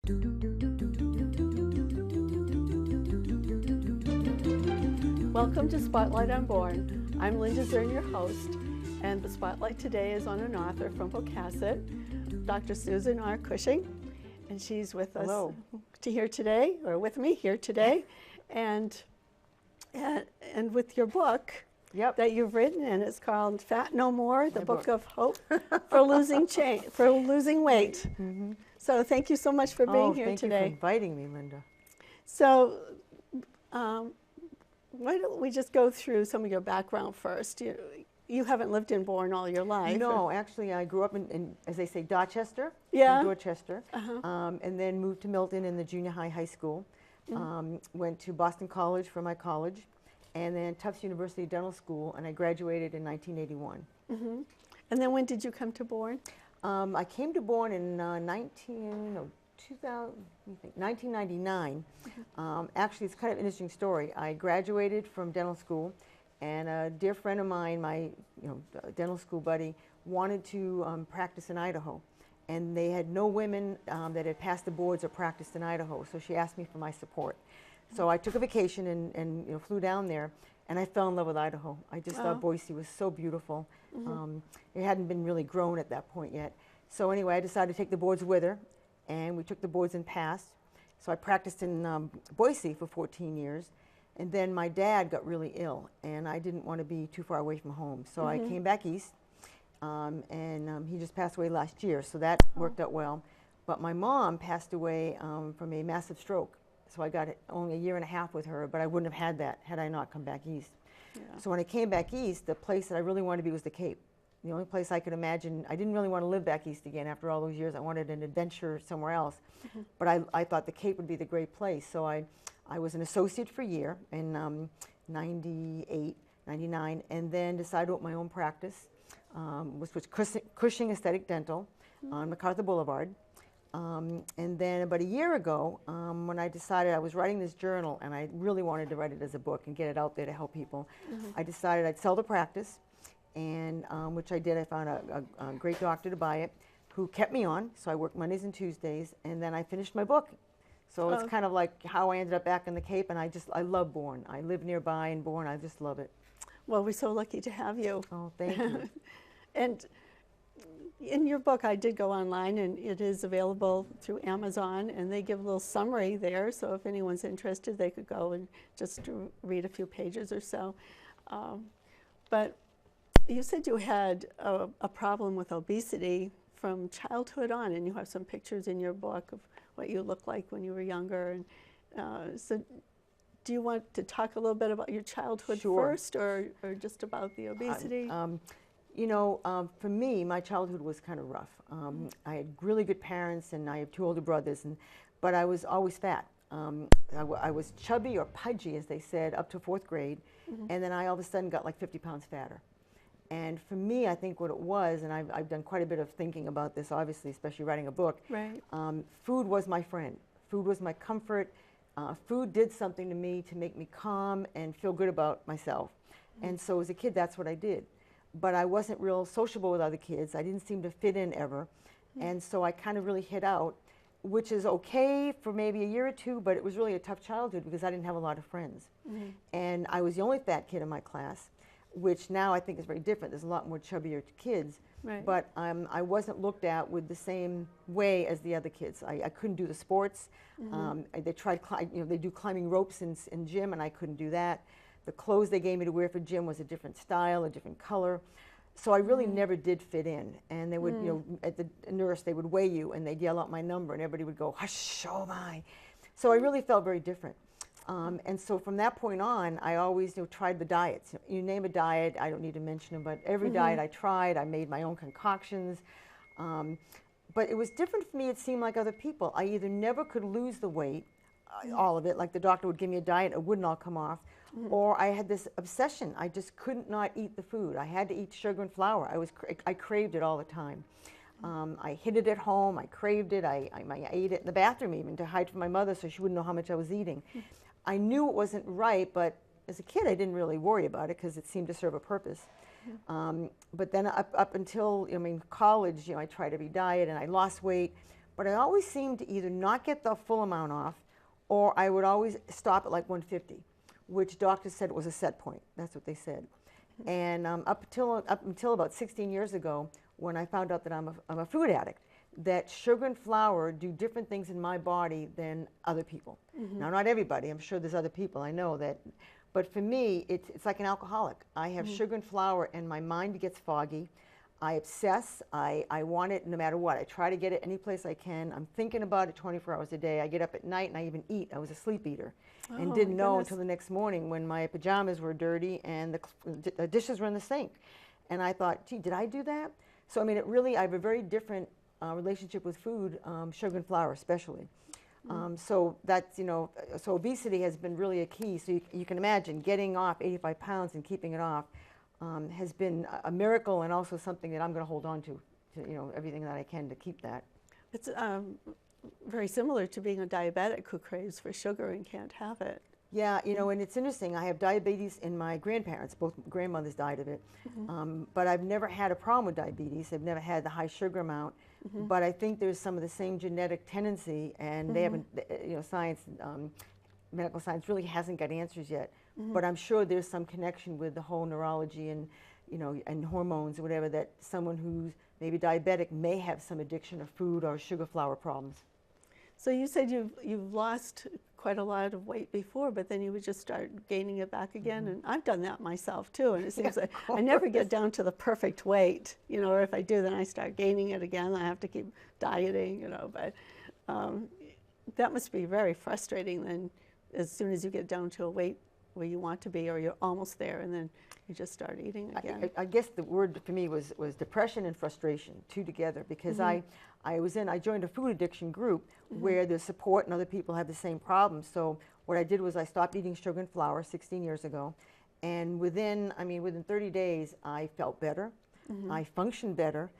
Welcome to Spotlight on Bourne. I'm Linda Zern, your host, and the spotlight today is on an author from Pocasset, Dr. Susan R.Cushing, and she's with us with me here today, and with your book that you've written, and it's called Fat No More: The Book of Hope for Losing Weight. Mm-hmm. So thank you so much for being here today. Thank you for inviting me, Linda. So why don't we just go through some of your background first? You haven't lived in Bourne all your life. No, actually, I grew up in, as they say, Dorchester, in Dorchester, and then moved to Milton in the junior high school. Went to Boston College for my college, and then Tufts University Dental School, and I graduated in 1981. And then when did you come to Bourne? I came to Bourne in 1999. Actually, it's kind of an interesting story. I graduated from dental school, and a dear friend of mine, my dental school buddy, wanted to practice in Idaho. And they had no women that had passed the boards or practiced in Idaho, so she asked me for my support. So I took a vacation and flew down there, and I fell in love with Idaho. I just thought Boise was so beautiful. It hadn't been really grown at that point yet. So anyway, I decided to take the boards with her, and we took the boards and passed. So I practiced in Boise for 14 years, and then my dad got really ill, and I didn't want to be too far away from home. So I came back east, and he just passed away last year, so that worked out well. But my mom passed away from a massive stroke, so I got only a year and a half with her, but I wouldn't have had that had I not come back east. So when I came back east, the place that I really wanted to be was the Cape. The only place I could imagine. I didn't really want to live back east again after all those years. I wanted an adventure somewhere else. But I thought the Cape would be the great place. So I was an associate for a year in 98, 99, and then decided to open my own practice, which was Cushing Aesthetic Dental on MacArthur Boulevard. And then about a year ago, when I decided I was writing this journal, and I really wanted to write it as a book and get it out there to help people, I decided I'd sell the practice, and which I did. I found a great doctor to buy it, who kept me on. So I worked Mondays and Tuesdays, and then I finished my book. So it's kind of like how I ended up back in the Cape, and I love Bourne. I live nearby in Bourne. I just love it. Well, we're so lucky to have you. Oh, thank you. And in your book, I did go online, and it is available through Amazon, and they give a little summary there, so if anyone's interested, they could go and just read a few pages or so. But you said you had a problem with obesity from childhood on, and you have some pictures in your book of what you looked like when you were younger. And so do you want to talk a little bit about your childhood first, or just about the obesity? For me, my childhood was kind of rough. I had really good parents, and I have two older brothers, but I was always fat. I was chubby or pudgy, as they said, up to 4th grade, and then I all of a sudden got like 50 pounds fatter. And for me, I think what it was, and I've done quite a bit of thinking about this, obviously, especially writing a book. Right. Food was my friend. Food was my comfort. Food did something to me to make me calm and feel good about myself. And so as a kid, that's what I did. But I wasn't real sociable with other kids. I didn't seem to fit in ever. And so I kind of really hid out, which is okay for maybe a year or two, but it was really a tough childhood because I didn't have a lot of friends. And I was the only fat kid in my class, which now I think is very different. There's a lot more chubbier kids. Right. But I wasn't looked at with the same way as the other kids. I couldn't do the sports. They tried, they do climbing ropes in gym, and I couldn't do that. The clothes they gave me to wear for gym was a different style, a different color. So I really never did fit in. And they would, at the nurse, they would weigh you, and they'd yell out my number, and everybody would go, hush, oh my. So I really felt very different. And so from that point on, I always tried the diets. You name a diet, I don't need to mention them, but every diet I tried, I made my own concoctions. But it was different for me, it seemed like other people. I either never could lose the weight, all of it, like the doctor would give me a diet, it wouldn't all come off, or I had this obsession. I just couldn't not eat the food. I had to eat sugar and flour. I craved it all the time. I hid it at home, I craved it, I ate it in the bathroom even to hide from my mother so she wouldn't know how much I was eating. I knew it wasn't right, but as a kid I didn't really worry about it because it seemed to serve a purpose. But then up until college, I tried every diet and I lost weight, but I always seemed to either not get the full amount off, or I would always stop at like 150, which doctors said was a set point. That's what they said. And up until about 16 years ago, when I found out that I'm a food addict, that sugar and flour do different things in my body than other people. Now, not everybody. I'm sure there's other people. I know that. But for me, it's like an alcoholic. I have sugar and flour, and my mind gets foggy. I obsess. I want it no matter what. I try to get it any place I can. I'm thinking about it 24 hours a day. I get up at night, and I even eat. I was a sleep eater and didn't know until the next morning when my pajamas were dirty and the dishes were in the sink. And I thought, gee, did I do that? So, I mean, I have a very different relationship with food, sugar and flour especially. So that's, so obesity has been really a key. So you can imagine getting off 85 pounds and keeping it off has been a miracle, and also something that I'm going to hold on to everything that I can to keep that. It's very similar to being a diabetic who craves for sugar and can't have it. Yeah, and it's interesting. I have diabetes in my grandparents. Both grandmothers died of it. But I've never had a problem with diabetes. I've never had the high sugar amount. But I think there's some of the same genetic tendency, and they haven't, science, medical science really hasn't got answers yet. But I'm sure there's some connection with the whole neurology and, and hormones or whatever, that someone who's maybe diabetic may have some addiction of food or sugar flour problems. So you said you've lost quite a lot of weight before, but then you would just start gaining it back again. And I've done that myself too, and it seems like I never get down to the perfect weight, or if I do, then I start gaining it again. I have to keep dieting, but that must be very frustrating then, as soon as you get down to a weight where you want to be, or you're almost there, and then you just start eating again. I guess the word for me was depression and frustration, two together, because I joined a food addiction group where there's support and other people have the same problem. So what I did was I stopped eating sugar and flour 16 years ago, and within 30 days I felt better. I functioned better.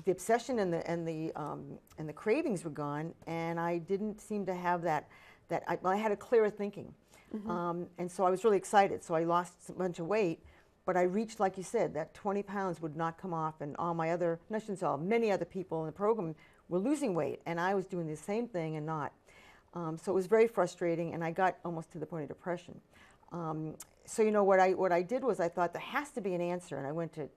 The obsession and the cravings were gone, and I didn't seem to have I had a clearer thinking. And so I was really excited. So I lost a bunch of weight, but I reached, like you said, that 20 pounds would not come off, and many other people in the program were losing weight, and I was doing the same thing and not. So it was very frustrating, and I got almost to the point of depression. So what I did was I thought there has to be an answer, and I went to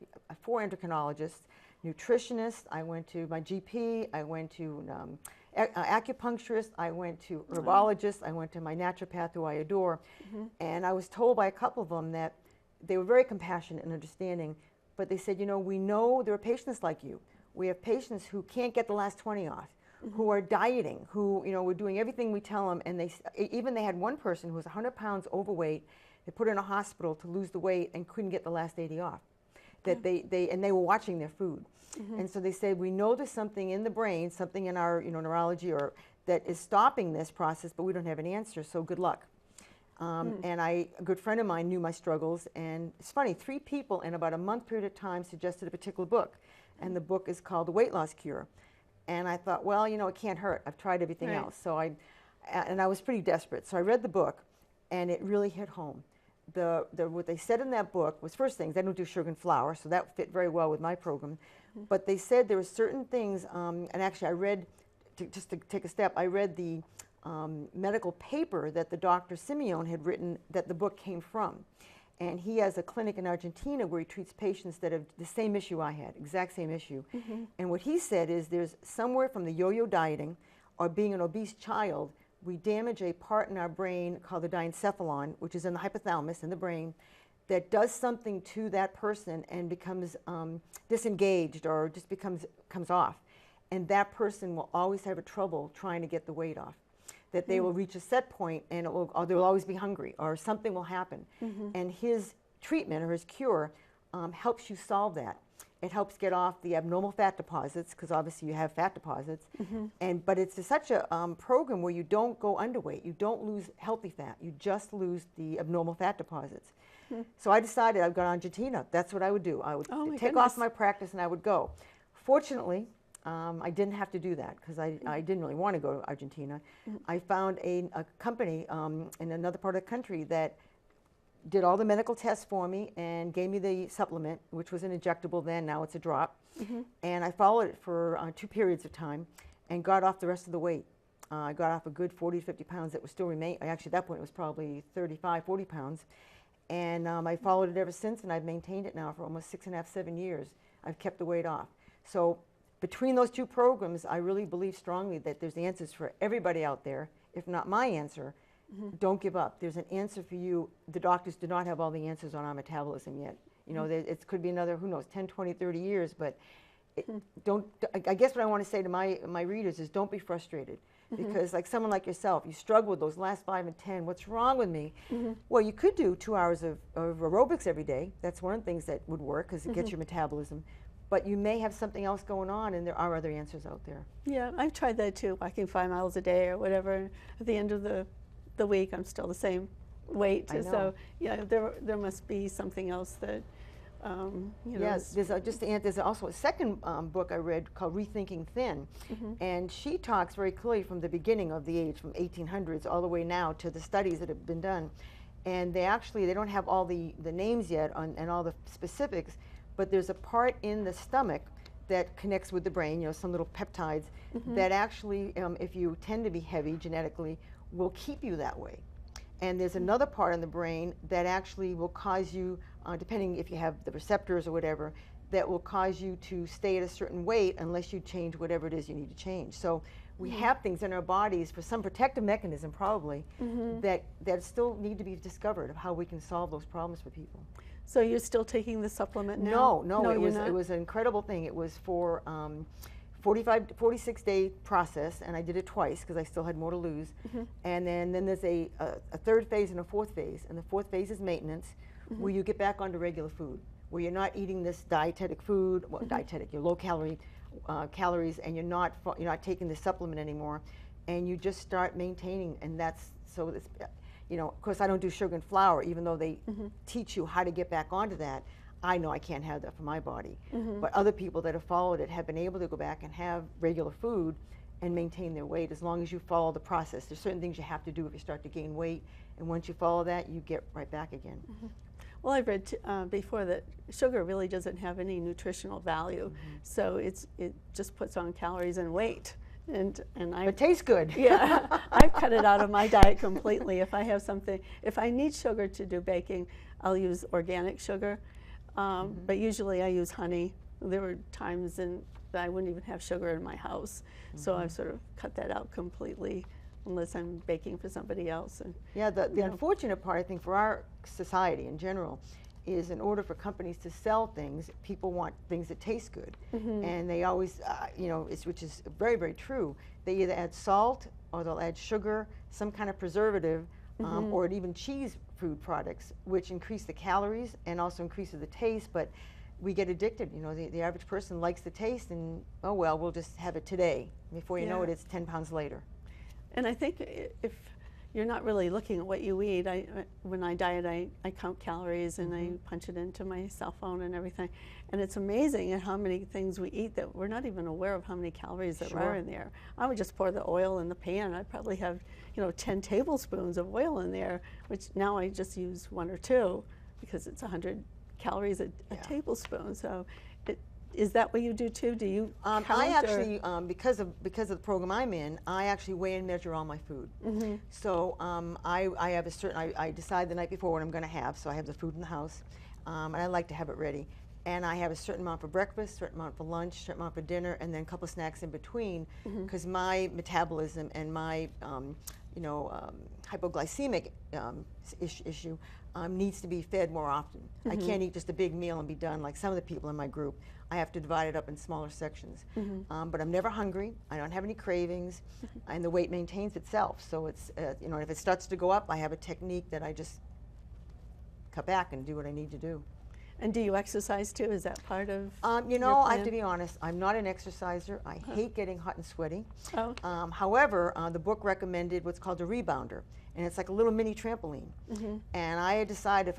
4 endocrinologists, nutritionists, I went to my GP, I went to acupuncturist, I went to herbologist, I went to my naturopath, who I adore, and I was told by a couple of them that they were very compassionate and understanding, but they said, we know there are patients like you. We have patients who can't get the last 20 off, who are dieting, who, we're doing everything we tell them, and they had one person who was 100 pounds overweight. They put her in a hospital to lose the weight and couldn't get the last 80 off. That they were watching their food. And so they said, we know there's something in the brain, something in our neurology that is stopping this process, but we don't have an answer, so good luck. And a good friend of mine knew my struggles, and it's funny, 3 people in about a month period of time suggested a particular book, and the book is called The Weight Loss Cure. And I thought, well, it can't hurt. I've tried everything else. So I was pretty desperate. So I read the book, and it really hit home. What they said in that book was, first things, they don't do sugar and flour, so that fit very well with my program. But they said there were certain things, and actually I read, just to take a step, I read the medical paper that the Dr. Simeone had written that the book came from. And he has a clinic in Argentina where he treats patients that have the same issue I had, exact same issue. And what he said is there's somewhere from the yo-yo dieting or being an obese child, we damage a part in our brain called the diencephalon, which is in the hypothalamus in the brain, that does something to that person and becomes disengaged or just comes off. And that person will always have trouble trying to get the weight off. That they will reach a set point and or they will always be hungry or something will happen. And his treatment or his cure helps you solve that. It helps get off the abnormal fat deposits, because obviously you have fat deposits. But it's such a program where you don't go underweight. You don't lose healthy fat. You just lose the abnormal fat deposits. So I decided I'd go to Argentina. That's what I would do. I would take off my practice and I would go. Fortunately, I didn't have to do that because I didn't really want to go to Argentina. I found a company in another part of the country that did all the medical tests for me and gave me the supplement, which was an injectable then, now it's a drop. And I followed it for 2 periods of time. and got off the rest of the weight. I got off a good 40 to 50 pounds that was still remain. Actually, at that point, it was probably 35, 40 pounds. And I followed it ever since, and I've maintained it now for almost 6.5, 7 years. I've kept the weight off. So between those two programs, I really believe strongly that there's answers for everybody out there, if not my answer. Don't give up. There's an answer for you. The doctors do not have all the answers on our metabolism yet. You know, it could be another, who knows, 10, 20, 30 years, but I guess what I want to say to my readers is don't be frustrated. Because like someone like yourself, you struggle with those last 5 and 10, what's wrong with me? Well, you could do 2 hours of aerobics every day. That's one of the things that would work because it gets your metabolism. But you may have something else going on, and there are other answers out there. Yeah, I've tried that too, walking 5 miles a day or whatever. And at the end of the week, I'm still the same weight. I know. So yeah, there must be something else that, you know. Yes, there's also a second book I read called Rethinking Thin, and she talks very clearly from the beginning of the age, from 1800s all the way now to the studies that have been done. And they don't have all the names yet and all the specifics, but there's a part in the stomach that connects with the brain, you know, some little peptides that actually, if you tend to be heavy genetically, will keep you that way. And there's another part in the brain that actually will cause you, depending if you have the receptors or whatever, that will cause you to stay at a certain weight unless you change whatever it is you need to change. So we have things in our bodies for some protective mechanism probably that still need to be discovered of how we can solve those problems for people. So you're still taking the supplement now? No, it was an incredible thing. It was for 46-day process, and I did it twice because I still had more to lose. And then there's a third phase and a fourth phase, and the fourth phase is maintenance, where you get back onto regular food, where you're not eating this dietetic food, well, dietetic, you're low calorie calories, and you're not taking the supplement anymore, and you just start maintaining, and that's so it's. You know, of course, I don't do sugar and flour, even though they teach you how to get back onto that. I know I can't have that for my body. But other people that have followed it have been able to go back and have regular food and maintain their weight as long as you follow the process. There's certain things you have to do if you start to gain weight, and once you follow that, you get right back again. Well, I've read before that sugar really doesn't have any nutritional value, so it just puts on calories and weight. And it tastes good. Yeah, I've cut it out of my diet completely. If I have something, if I need sugar to do baking, I'll use organic sugar. But usually I use honey. There were times that I wouldn't even have sugar in my house, so I've sort of cut that out completely, unless I'm baking for somebody else. And yeah, the unfortunate part, I think, for our society in general, is in order for companies to sell things, people want things that taste good. And they always, you know, which is very, very true. They either add salt or they'll add sugar, some kind of preservative, or even cheese food products, which increase the calories and also increases the taste, but we get addicted. You know, the average person likes the taste, and oh well, we'll just have it today. Before you know it, it's 10 pounds later. And I think if you're not really looking at what you eat. When I diet, I count calories and I punch it into my cell phone and everything. And it's amazing at how many things we eat that we're not even aware of how many calories there are in there. I would just pour the oil in the pan. I'd probably have, 10 tablespoons of oil in there, which now I just use 1 or 2 because it's 100 calories a tablespoon. So is that what you do too? Do you count? I actually, because of the program I'm in, I actually weigh and measure all my food. So I have a certain, I decide the night before what I'm going to have, so I have the food in the house, and I like to have it ready. And I have a certain amount for breakfast, certain amount for lunch, certain amount for dinner, and then a couple of snacks in between, because my metabolism and my hypoglycemic issue needs to be fed more often. I can't eat just a big meal and be done like some of the people in my group. I have to divide it up in smaller sections. But I'm never hungry. I don't have any cravings, and the weight maintains itself. So it's, if it starts to go up, I have a technique that I just cut back and do what I need to do. And do you exercise too? Is that part of I have to be honest, I'm not an exerciser. I hate getting hot and sweaty. However, the book recommended what's called a rebounder, and it's like a little mini trampoline. And I had decided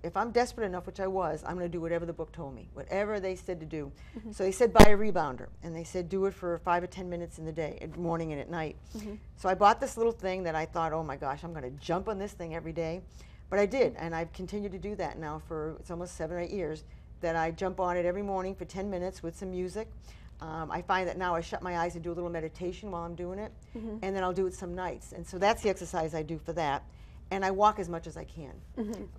if I'm desperate enough, which I was, I'm gonna do whatever the book told me, whatever they said to do. So they said buy a rebounder, and they said do it for 5 or 10 minutes in the day, at morning and at night. So I bought this little thing that I thought, oh my gosh, I'm gonna jump on this thing every day. But I did, and I've continued to do that now for it's almost 7 or 8 years, that I jump on it every morning for 10 minutes with some music. I find that now I shut my eyes and do a little meditation while I'm doing it, and then I'll do it some nights. And so that's the exercise I do for that. And I walk as much as I can.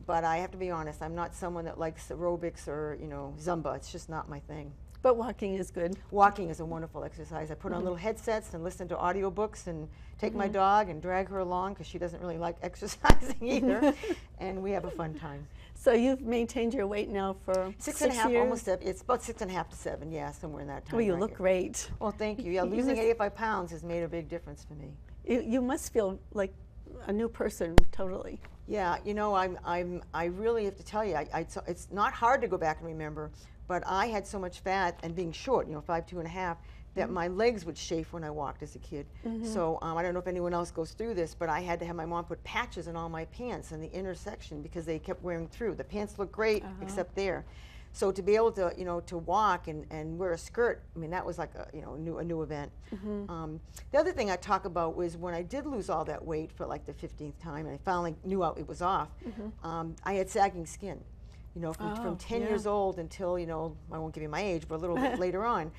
But I have to be honest, I'm not someone that likes aerobics or, you know, Zumba. It's just not my thing. But walking is good. Walking is a wonderful exercise. I put on little headsets and listen to audiobooks and take my dog and drag her along because she doesn't really like exercising either. And we have a fun time. So you've maintained your weight now for 6.5, years? almost 7. It's about 6.5 to 7, yeah, somewhere in that time. Well, you bracket. look great. Well, thank you. Yeah, losing 85 pounds has made a big difference for me. You must feel like a new person, totally. Yeah, you know, I really have to tell you, it's not hard to go back and remember, but I had so much fat and being short, you know, 5'2½", that my legs would chafe when I walked as a kid. So I don't know if anyone else goes through this, but I had to have my mom put patches in all my pants in the inner section because they kept wearing through. The pants look great except there. So to be able to, you know, to walk and wear a skirt, I mean, that was like a, you know, a new event. The other thing I talk about was when I did lose all that weight for like the 15th time, and I finally knew it was off, I had sagging skin. You know, from 10 years old until, you know, I won't give you my age, but a little bit later on,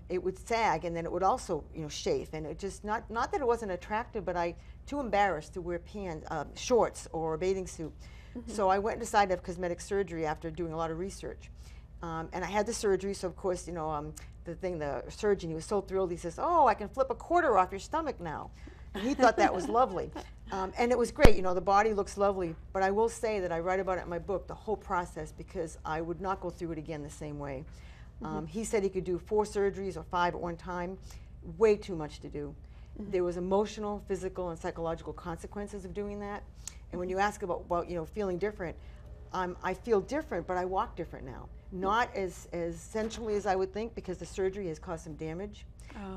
it would sag, and then it would also, you know, chafe. And it just, not that it wasn't attractive, but too embarrassed to wear pants, shorts or a bathing suit. So I went and decided to have cosmetic surgery after doing a lot of research. And I had the surgery, so of course, you know, the surgeon, he was so thrilled. He says, "Oh, I can flip a quarter off your stomach now." And he thought that was lovely. And it was great, you know, the body looks lovely. But I will say that I write about it in my book, the whole process, because I would not go through it again the same way. He said he could do 4 surgeries or 5 at one time. Way too much to do. There was emotional, physical, and psychological consequences of doing that. And when you ask about you know, feeling different, I feel different, but I walk different now. Not as essentially as I would think, because the surgery has caused some damage.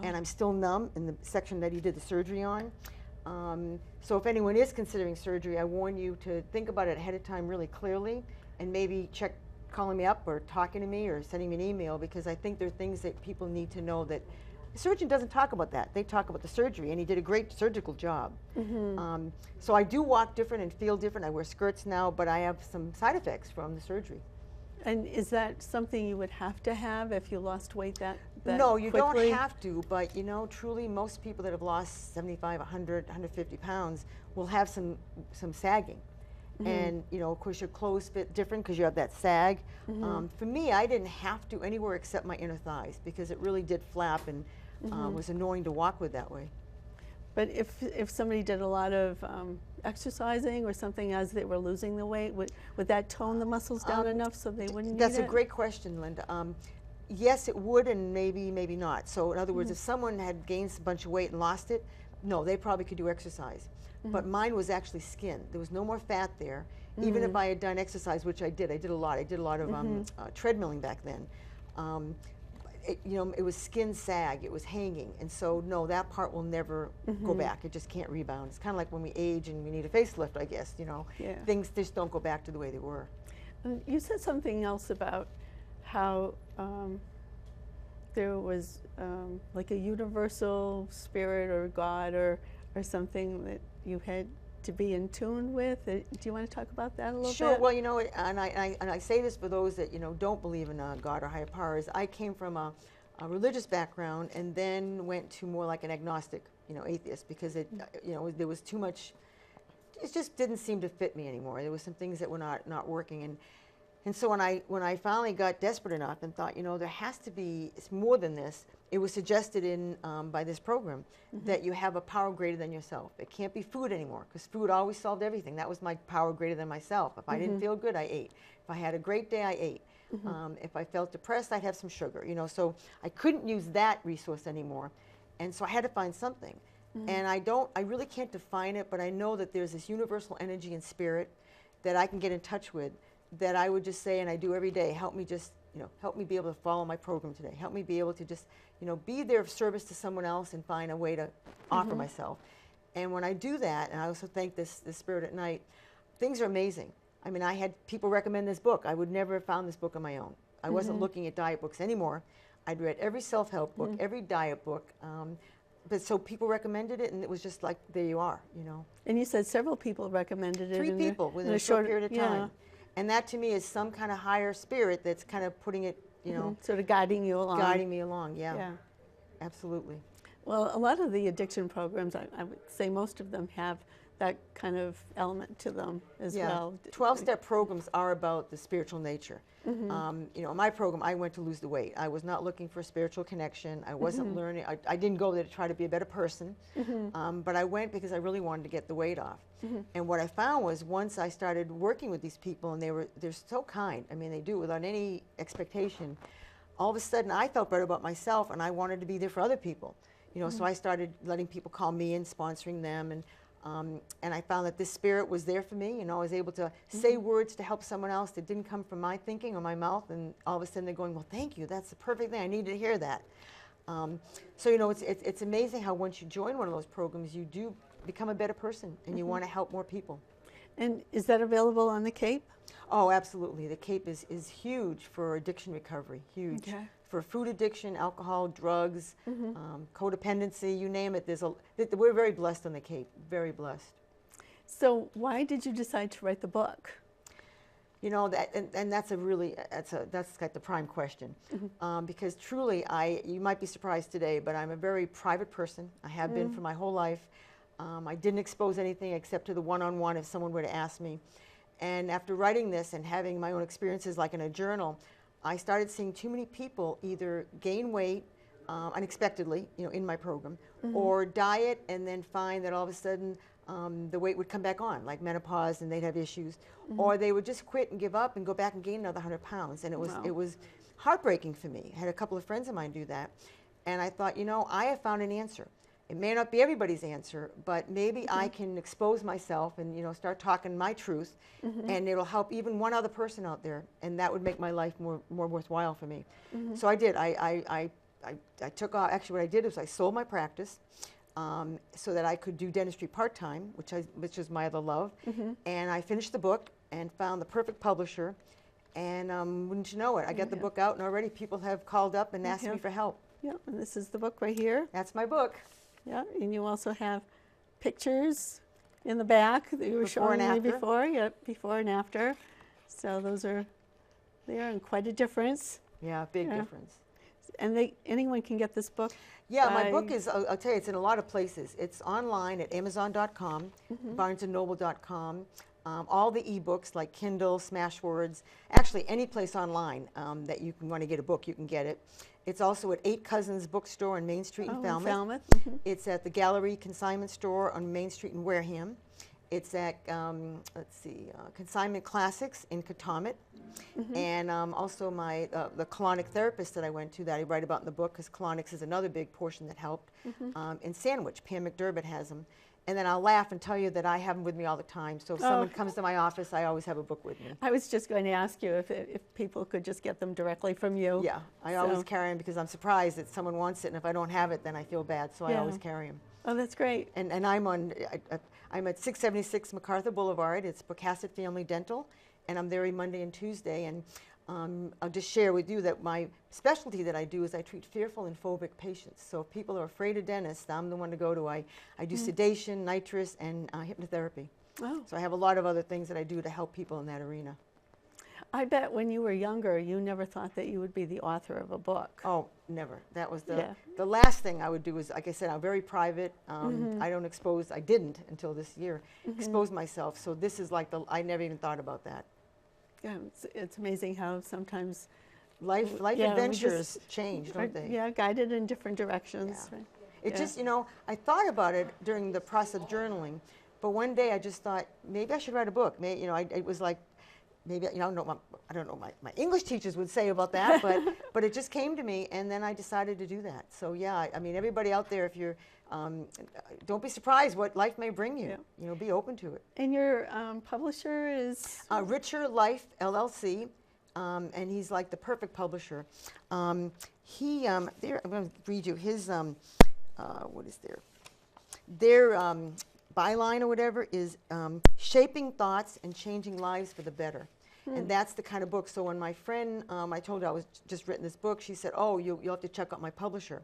And I'm still numb in the section that he did the surgery on. So if anyone is considering surgery, I warn you to think about it ahead of time really clearly, and maybe check calling me up or talking to me or sending me an email, because I think there are things that people need to know that the surgeon doesn't talk about that. They talk about the surgery, and he did a great surgical job. So I do walk different and feel different. I wear skirts now, but I have some side effects from the surgery. And is that something you would have to have if you lost weight that No, you quickly? don't have to, but you know, truly most people that have lost 75, 100, 150 pounds will have some sagging. And you know, of course your clothes fit different because you have that sag. For me, I didn't have to anywhere except my inner thighs, because it really did flap and was annoying to walk with that way. But if somebody did a lot of exercising or something as they were losing the weight, would that tone the muscles down enough so they wouldn't need That's it? a great question, Linda. Yes, it would, and maybe not. So in other words, if someone had gained a bunch of weight and lost it, no, they probably could do exercise. But mine was actually skin. There was no more fat there. Even if I had done exercise, which I did a lot. I did a lot of treadmilling back then. You know, it was skin sag. It was hanging, and so no, that part will never go back. It just can't rebound. It's kind of like when we age and we need a facelift, I guess. You know, things just don't go back to the way they were. And you said something else about how there was like a universal spirit or God or something that you had to be in tune with. Do you want to talk about that a little bit? Sure. Well, you know, and I say this for those that, you know, don't believe in God or higher powers. I came from a religious background and then went to more like an agnostic, you know, atheist, because it, you know, there was too much. It just didn't seem to fit me anymore. There was some things that were not working, and so when I finally got desperate enough and thought, you know, there has to be, it's more than this. It was suggested by this program that you have a power greater than yourself. It can't be food anymore, because food always solved everything. That was my power greater than myself. If I didn't feel good, I ate. If I had a great day, I ate. If I felt depressed, I'd have some sugar. You know, so I couldn't use that resource anymore, and so I had to find something. And I really can't define it, but I know that there's this universal energy and spirit that I can get in touch with, that I would just say, and I do every day, help me just, you know, help me be able to follow my program today. Help me be able to just, you know, be there of service to someone else and find a way to offer myself. And when I do that, and I also thank this Spirit at Night, things are amazing. I mean, I had people recommend this book. I would never have found this book on my own. I wasn't looking at diet books anymore. I'd read every self-help book, every diet book. But so people recommended it, and it was just like, there you are, you know. And you said several people recommended it. 3 people within a short period of time. And that to me is some kind of higher spirit that's kind of putting it you know, Sort of guiding you along. guiding me along. Yeah, Yeah. absolutely. Well, a lot of the addiction programs, I would say most of them have that kind of element to them as Yeah, well. 12-step programs are about the spiritual nature. You know, in my program, I went to lose the weight. I was not looking for a spiritual connection. I wasn't learning. I didn't go there to try to be a better person, but I went because I really wanted to get the weight off. And what I found was once I started working with these people, and they're so kind. I mean, they do it without any expectation. All of a sudden, I felt better about myself, and I wanted to be there for other people. You know, so I started letting people call me in, sponsoring them, and I found that this spirit was there for me. You know, I was able to say words to help someone else that didn't come from my thinking or my mouth, and all of a sudden they're going, well, thank you, that's the perfect thing, I needed to hear that. So, you know, it's amazing how once you join one of those programs, you do become a better person, and you want to help more people. And is that available on the Cape? Oh, absolutely. The Cape is huge for addiction recovery, huge. Okay. For food addiction, alcohol, drugs, codependency, you name it. We're very blessed on the Cape, very blessed. So why did you decide to write the book? You know, and that's like the prime question. Because truly, you might be surprised today, but I'm a very private person. I have been for my whole life. I didn't expose anything except to the one-on-one if someone were to ask me. And after writing this and having my own experiences like in a journal, I started seeing too many people either gain weight unexpectedly, you know, in my program, or diet and then find that all of a sudden the weight would come back on, like menopause, and they'd have issues, or they would just quit and give up and go back and gain another 100 pounds. And it was heartbreaking for me. I had a couple of friends of mine do that, and I thought, you know, I have found an answer. It may not be everybody's answer, but maybe I can expose myself and, you know, start talking my truth, and it'll help even one other person out there, and that would make my life more worthwhile for me. So I did. I took off. Actually, what I did is I sold my practice so that I could do dentistry part-time, which is my other love, and I finished the book and found the perfect publisher, and wouldn't you know it, I got the book out, and already people have called up and asked me for help. Yeah, and this is the book right here. That's my book. Yeah, and you also have pictures in the back that you were showing me before. Yep, before and after. So those are there, and quite a difference. Yeah, big difference. And anyone can get this book? Yeah, my book is, I'll tell you, it's in a lot of places. It's online at Amazon.com, BarnesandNoble.com, all the ebooks like Kindle, Smashwords, actually any place online that you can want to get a book, you can get it. It's also at 8 Cousins Bookstore on Main Street in Falmouth. It's at the Gallery Consignment Store on Main Street in Wareham. It's at, Consignment Classics in Katomet. And also the colonic therapist that I went to that I write about in the book, because colonics is another big portion that helped, in Sandwich. Pam McDermott has them. And then I'll laugh and tell you that I have them with me all the time. So if someone comes to my office, I always have a book with me. I was just going to ask you if people could just get them directly from you. Yeah, I always carry them because I'm surprised that someone wants it, and if I don't have it, then I feel bad. So I always carry them. Oh, that's great. And I'm at 676 MacArthur Boulevard. It's Bocasset Family Dental, and I'm there every Monday and Tuesday. And I'll just share with you that my specialty that I do is I treat fearful and phobic patients. So if people are afraid of dentists, I'm the one to go to. I do sedation, nitrous, and hypnotherapy. Oh. So I have a lot of other things that I do to help people in that arena. I bet when you were younger, you never thought that you would be the author of a book. Oh, never. That was the last thing I would do is, like I said, I'm very private. I didn't until this year, expose myself. So this is like I never even thought about that. Yeah, it's amazing how sometimes life adventures change, don't they? Yeah, guided in different directions. Yeah. Right? It just, you know, I thought about it during the process of journaling, but one day I just thought maybe I should write a book. Maybe, you know, it was like, maybe, you know, I don't know what my English teachers would say about that, but it just came to me, and then I decided to do that. So yeah, I mean, everybody out there, if you're, don't be surprised what life may bring you. Yeah. You know, be open to it. And your publisher is? Richer Life, LLC, and he's like the perfect publisher. I'm going to read you his, what is their byline or whatever is shaping thoughts and changing lives for the better. And that's the kind of book. So when my friend, I told her I was just written this book, she said, oh, you'll have to check out my publisher.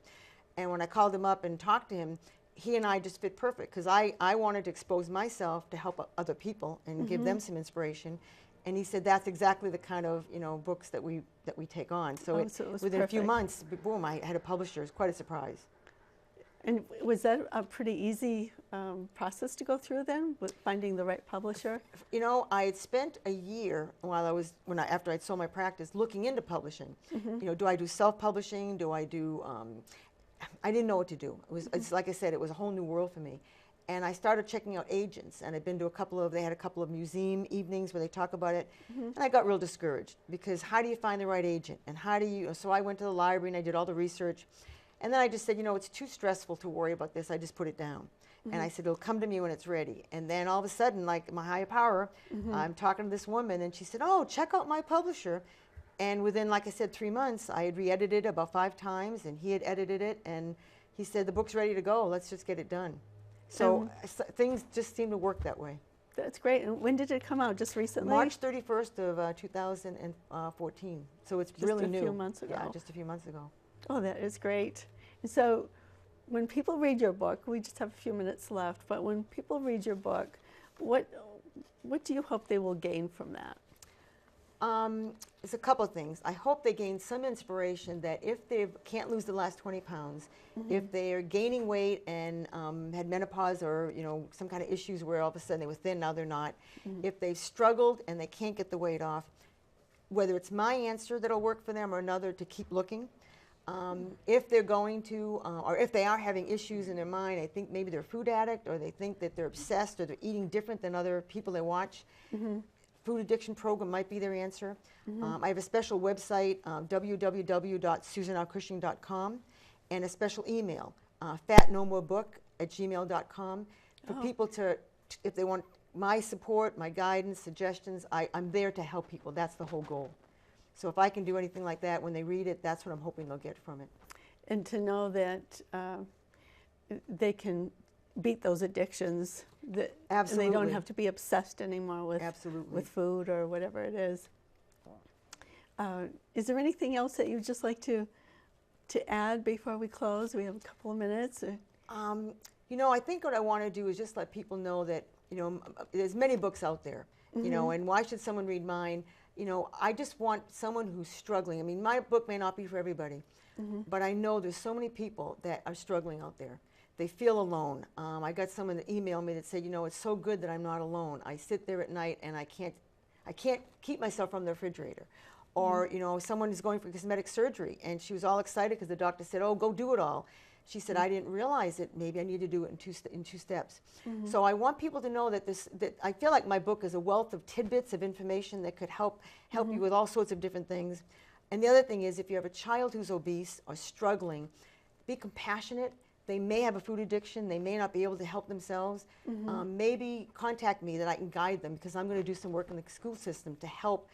And when I called him up and talked to him, he and I just fit perfect, because I wanted to expose myself to help other people and give them some inspiration. And he said that's exactly the kind of books that we take on. So, So it was within a few perfect. months, boom, I had a publisher. It was quite a surprise. And was that a pretty easy process to go through then, with finding the right publisher? I had spent a year after I'd sold my practice looking into publishing. Do I do self-publishing? Do I do? I didn't know what to do. It's like I said, it was a whole new world for me. And I started checking out agents, and I'd been to they had a couple of museum evenings where they talk about it, and I got real discouraged, because how do you find the right agent? And so I went to the library and I did all the research, and then I just said, it's too stressful to worry about this. I just put it down. And I said, it'll come to me when it's ready. And then all of a sudden, like my higher power, I'm talking to this woman, and she said, oh, check out my publisher. And within, like I said, 3 months, I had re-edited it about 5 times, and he had edited it, and he said, the book's ready to go. Let's just get it done. So things just seem to work that way. That's great. And when did it come out? Just recently? March 31st of 2014. So it's really new. Just a few months ago. Yeah, just a few months ago. Oh, that is great. And so when people read your book, we just have a few minutes left, but when people read your book, what do you hope they will gain from that? It's a couple of things. I hope they gain some inspiration that if they can't lose the last 20 pounds, if they are gaining weight and had menopause or some kind of issues where all of a sudden they were thin, now they're not, if they've struggled and they can't get the weight off, whether it's my answer that'll work for them or another, to keep looking. If they're going to, or if they are having issues in their mind, I think maybe they're a food addict, or they think that they're obsessed, or they're eating different than other people they watch. Food addiction program might be their answer. I have a special website, www.susanrcushing.com, and a special email, fatnomorebook@gmail.com, for people to, if they want my support, my guidance, suggestions, I'm there to help people. That's the whole goal. So if I can do anything like that when they read it, that's what I'm hoping they'll get from it. And to know that they can beat those addictions, that Absolutely. and they don't have to be obsessed anymore with Absolutely. with food or whatever it is. Is there anything else that you'd just like to add before we close? We have a couple of minutes. I think what I want to do is just let people know that there's many books out there, and why should someone read mine? I just want someone who's struggling. I mean, my book may not be for everybody, but I know there's so many people that are struggling out there. They feel alone. I got someone that emailed me that said, it's so good that I'm not alone. I sit there at night and I can't keep myself from the refrigerator. Or, someone is going for cosmetic surgery, and she was all excited because the doctor said, oh, go do it all. She said, I didn't realize it. Maybe I need to do it in two steps. So I want people to know that that I feel like my book is a wealth of tidbits of information that could help you with all sorts of different things. And the other thing is, if you have a child who's obese or struggling, be compassionate. They may have a food addiction. They may not be able to help themselves. Maybe contact me that I can guide them, because I'm going to do some work in the school system to help,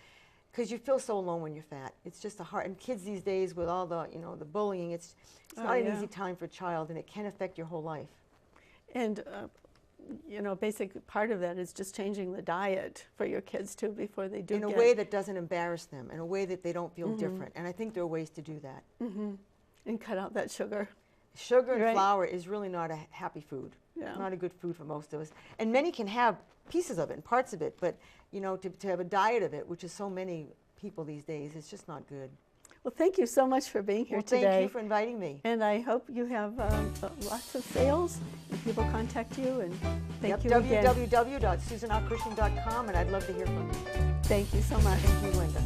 because you feel so alone when you're fat. It's just a hard, and kids these days with all the, the bullying, it's not an easy time for a child, and it can affect your whole life. And, basic part of that is just changing the diet for your kids too before they do in a way that doesn't embarrass them, in a way that they don't feel different. And I think there are ways to do that. And cut out that sugar. Sugar and flour is really not a happy food. Yeah. It's not a good food for most of us. And many can have pieces of it and parts of it, but to have a diet of it, which is so many people these days, it's just not good. Well, thank you so much for being here today. Thank you for inviting me. And I hope you have lots of sales and people contact you. And thank you again. www.susanrcushing.com, and I'd love to hear from you. Thank you so much. Thank you, Linda.